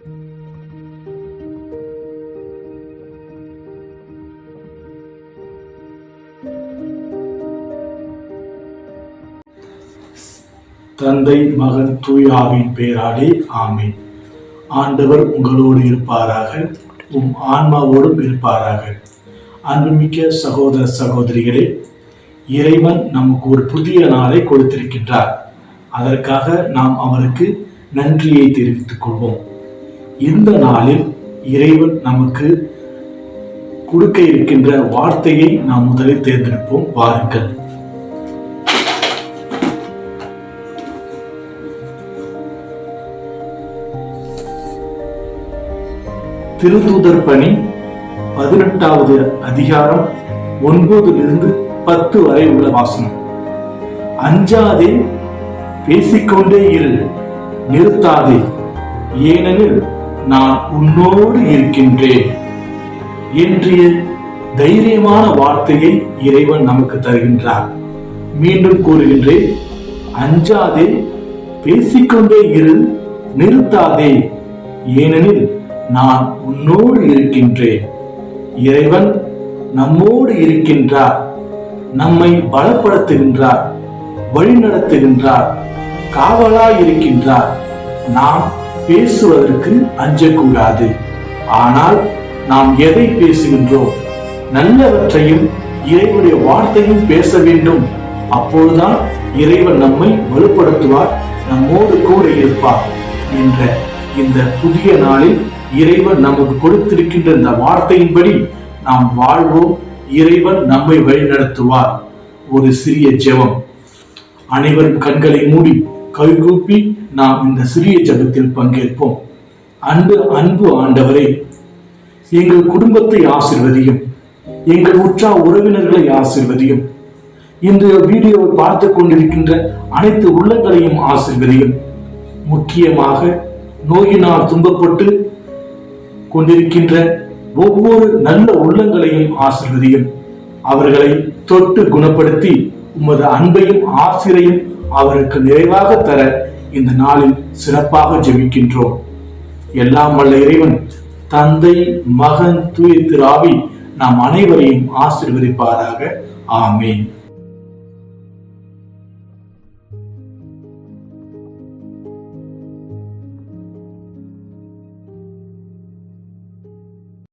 தந்தை, மகன், தூய ஆவியின் பெயராலே ஆமென். ஆண்டவர் உங்களோடு இருப்பாராக, உம் ஆன்மாவோடும் இருப்பாராக. அன்புமிக்க சகோதர சகோதரிகளே, இறைவன் நமக்கு ஒரு புதிய நாளை கொடுத்திருக்கின்றார். அதற்காக நாம் அவருக்கு நன்றியை தெரிவித்துக் கொள்வோம். இந்த நாளில் இறைவன் நமக்கு கொடுக்க இருக்கின்ற வார்த்தையை நாம் முதலில் தேர்ந்தெடுப்போம். வாருங்கள். திருத்தூதர் பணி 18வது அதிகாரம் 9 - 10 வரை உள்ள வாசனம். அஞ்சாதே, பேசிக்கொண்டே இரு, நிறுத்தாதே, ஏனெனில் நான் உன்னோடு இருக்கின்றேன் என்ற தைரியமான வார்த்தையை இறைவன் நமக்கு தருகின்றார். மீண்டும் கூறுகின்றேன், அஞ்சாதே, பேசிக்கொண்டே இரு, நிறுத்தாதே, ஏனெனில் நான் உன்னோடு இருக்கின்றேன். இறைவன் நம்மோடு இருக்கின்றார், நம்மை பலப்படுத்துகின்றார், வழிநடத்துகின்றார், காவலாய் இருக்கின்றார். நாம் பேசுவதற்கு அஞ்சக்கூடாது. ஆனால் நாம் எதை பேசுகின்றோம்? நல்லவற்றையும் இறைவனுடைய வார்த்தையும் பேச வேண்டும். அப்போதுதான் இறைவன் நம்மை வலுப்படுத்துவார், நம்மோடு கூட இருப்பார் என்ற இந்த புதிய நாளில் இறைவன் நமக்கு கொடுத்திருக்கின்ற இந்த வார்த்தையின்படி நாம் வாழ்வோம். இறைவன் நம்மை வழிநடத்துவார். ஒரு சிறிய ஜெபம். அனைவரும் கண்களை மூடி கைகூப்பி நாம் இந்த சிறிய ஜெபத்தில் பங்கேற்போம். அன்பு ஆண்டவரே, எங்கள் குடும்பத்தை ஆசீர்வதியும், எங்கள் உற்றார் உறவினர்களை ஆசீர்வதியும், இந்த வீடியோவை பார்த்து கொண்டிருக்கின்ற அனைத்து உள்ளங்களையும் ஆசீர்வதியும். முக்கியமாக நோயினால் துன்பப்பட்டு கொண்டிருக்கின்ற ஒவ்வொரு நல்ல உள்ளங்களையும் ஆசீர்வதியும். அவர்களை தொட்டு குணப்படுத்தி உமது அன்பையும் ஆசிரையும் அவருக்கு நிறைவாக தர இந்த நாளில் சிறப்பாக ஜெபிக்கின்றோம். எல்லாம் வல்ல இறைவன் தந்தை, மகன், தூய திரு ஆவி நாம் அனைவரையும் ஆசீர்வதிப்பாராக. ஆமென்.